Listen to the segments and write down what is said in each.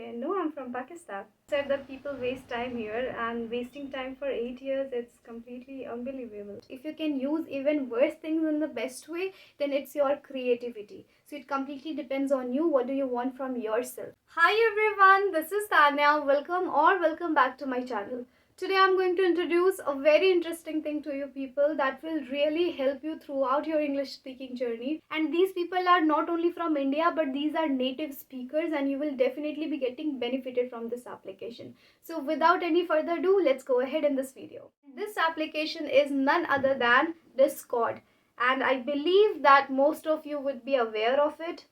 Okay, no, I'm from Pakistan. Said that people waste time here, and wasting time for 8 years, it's completely unbelievable. If you can use even worse things in the best way, then it's your creativity. So it completely depends on you. What do you want from yourself? Hi everyone, this is Tanya. Welcome back to my channel. Today I'm going to introduce a very interesting thing to you people that will really help you throughout your English speaking journey. And these people are not only from India, but these are native speakers, and you will definitely be getting benefited from this application. So without any further ado, let's go ahead in this video. This application is none other than Discord, and I believe that most of you would be aware of it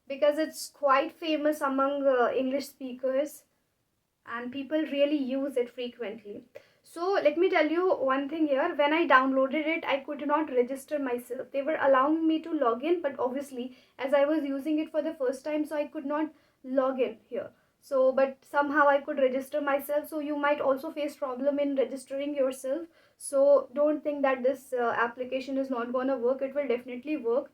because it's quite famous among English speakers and people really use it frequently. So let me tell you one thing here. When I downloaded it, I could not register myself. They were allowing me to log in, but obviously as I was using it for the first time, so I could not log in here. So but somehow I could register myself. So you might also face problem in registering yourself. So don't think that this application is not gonna work. It will definitely work.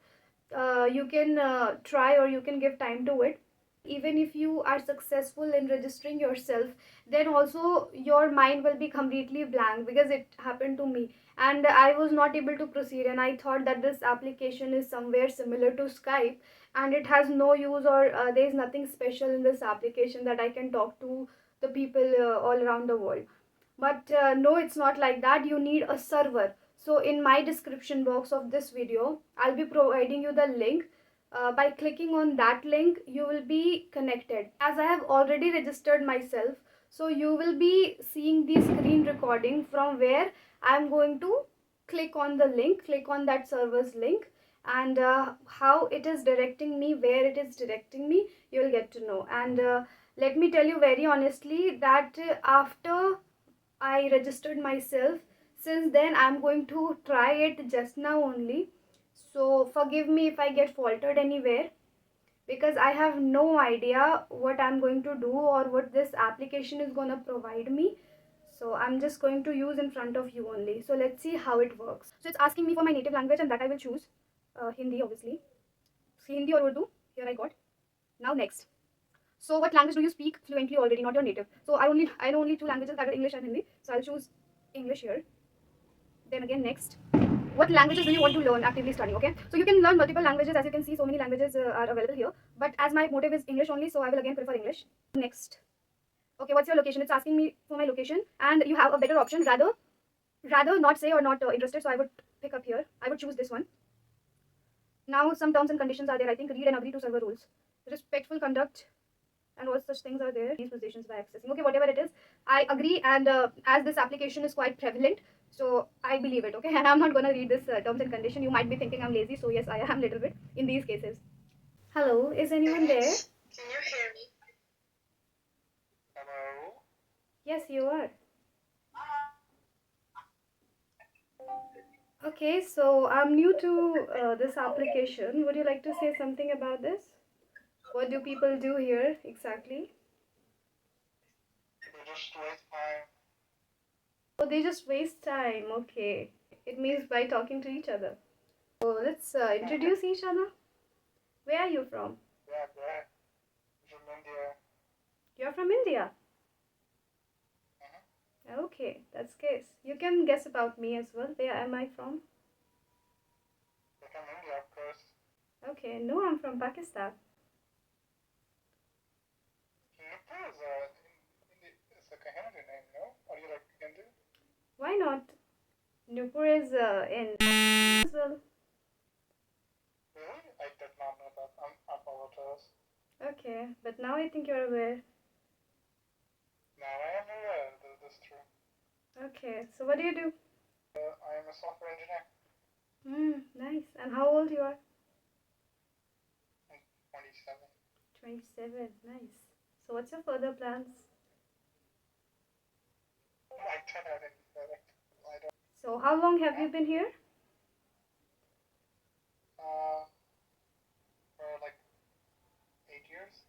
You can try, or you can give time to it. Even if you are successful in registering yourself, then also your mind will be completely blank, because it happened to me and I was not able to proceed, and I thought that this application is somewhere similar to Skype, and it has no use, or there is nothing special in this application that I can talk to the people all around the world. But no, it's not like that. You need a server. So in my description box of this video, I'll be providing you the link. By clicking on that link, you will be connected. As I have already registered myself, so you will be seeing the screen recording from where I'm going to click on the link, click on that server's link, and how it is directing me, where it is directing me, you'll get to know. And let me tell you very honestly that after I registered myself, since then I'm going to try it just now only. So forgive me if I get faltered anywhere, because I have no idea what I'm going to do or what this application is going to provide me. So I'm just going to use in front of you only. So let's see how it works. So it's asking me for my native language, and that I will choose Hindi, obviously. Hindi or Urdu, here I got. Now next. So what language do you speak fluently already, not your native? So I know only two languages, that are English and Hindi. So I'll choose English here. Then again next. What languages do you want to learn actively studying? Okay, so you can learn multiple languages. As you can see, so many languages are available here. But as my motive is English only, so I will again prefer English. Next. Okay, what's your location? It's asking me for my location, and you have a better option. Rather not say or not interested. So I would pick up here. I would choose this one. Now some terms and conditions are there. I think read and agree to server rules. Respectful conduct and all such things are there. These positions by accessing. Okay, whatever it is, I agree. And as this application is quite prevalent, so I believe it. Okay, and I'm not gonna read this terms and condition. You might be thinking I'm lazy, so yes, I am a little bit in these cases. Hello, is anyone there? Can you hear me? Hello? Yes, you are. Okay, so I'm new to this application. Would you like to say something about this? What do people do here exactly? People just waste time. Oh, they just waste time. Okay. It means by talking to each other. So let's introduce each other. Where are you from? Yeah, great. From India. You're from India. Okay, that's case. You can guess about me as well. Where am I from? You're from India, of course. Okay, no, I'm from Pakistan. Nupur is it's like a Hindi name, no? Or you like Hindu? Why not? Nupur is in as well. Really? I did not know that. I apologize. Okay, but now I think you're aware. Now I am aware that this is true. Okay, so what do you do? I am a software engineer. Nice. And how old you are? I'm 27. 27. Nice. So what's your further plans? I don't have any product. I don't. So how long have you been here? For like 8 years.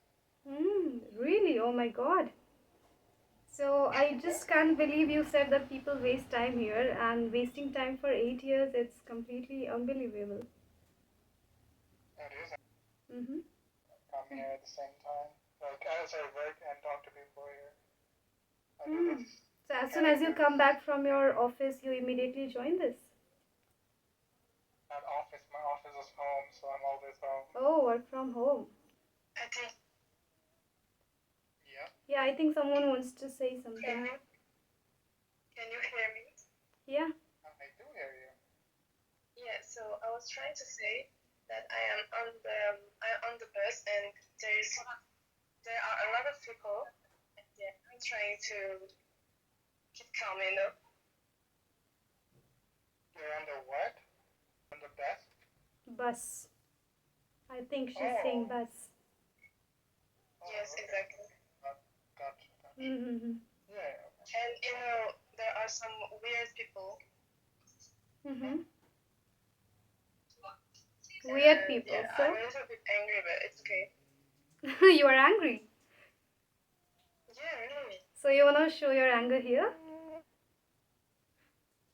Really? Oh my god. So I just can't believe you said that people waste time here, and wasting time for 8 years, it's completely unbelievable. It is. Mm-hmm. Come here at the same time. Like as I work and talk to people here, I do Hmm. this. So as Can soon I as you do come this? back from your office, you immediately join this. At office, my office is home, so I'm always home. Oh, work from home. I think. Yeah. Yeah, I think someone wants to say Can something. you hear me? Yeah. I do hear you. Yeah, so I was trying to say that I'm on the bus and there are a lot of people and I'm trying to keep calm, you know. You're on the what? On the bus? Bus. I think she's Oh. saying bus. Yes, okay. exactly. Gotcha. Mm-hmm. Yeah. And you know, there are some weird people. Mm-hmm. Weird And people. yeah, So I'm a little bit angry, but it's okay. you are angry. Yeah, really. So you wanna show your anger here?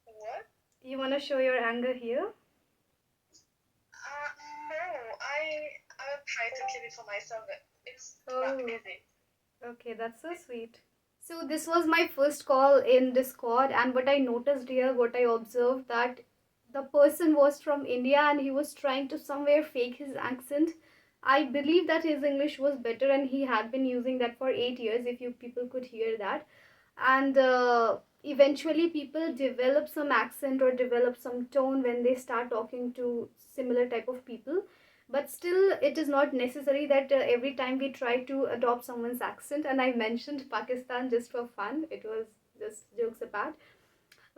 What? You wanna show your anger here? No, I'm trying to keep it for myself, but it's not Oh. easy. Okay, that's so sweet. So this was my first call in Discord, and what I noticed here, what I observed, that the person was from India and he was trying to somewhere fake his accent. I believe that his English was better and he had been using that for 8 years, if you people could hear that. And eventually people develop some accent or develop some tone when they start talking to similar type of people, but still it is not necessary that every time we try to adopt someone's accent. And I mentioned Pakistan just for fun, it was just jokes apart.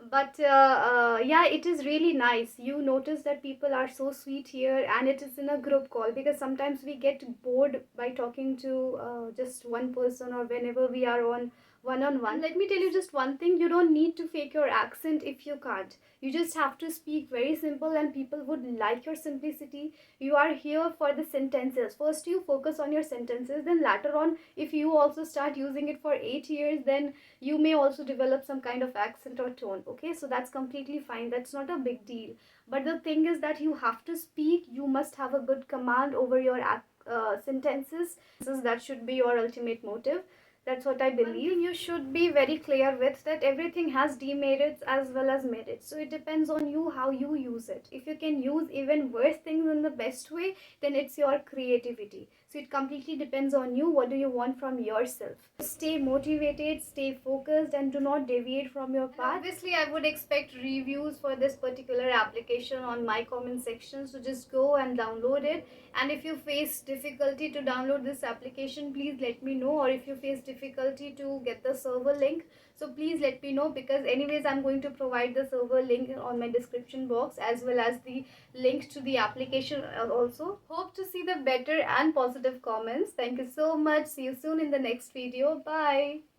But yeah, it is really nice. You notice that people are so sweet here, and it is in a group call, because sometimes we get bored by talking to just one person, or whenever we are on one. Let me tell you just one thing: you don't need to fake your accent if you can't. You just have to speak very simple, and people would like your simplicity. You are here for the sentences. First, you focus on your sentences, then later on, if you also start using it for 8 years, then you may also develop some kind of accent or tone. Okay, so that's completely fine, that's not a big deal. But the thing is that you have to speak, you must have a good command over your sentences. That should be your ultimate motive. That's what I believe. One thing you should be very clear with, that everything has demerits as well as merits. So it depends on you how you use it. If you can use even worse things in the best way, then it's your creativity. So it completely depends on you. What do you want from yourself? Stay motivated, stay focused, and do not deviate from your path. Obviously, I would expect reviews for this particular application on my comment section. So just go and download it. And if you face difficulty to download this application, please let me know. Or if you face difficulty to get the server link, so please let me know, because anyways I'm going to provide the server link on my description box, as well as the link to the application also. Hope to see the better and positive comments. Thank you so much. See you soon in the next video. Bye.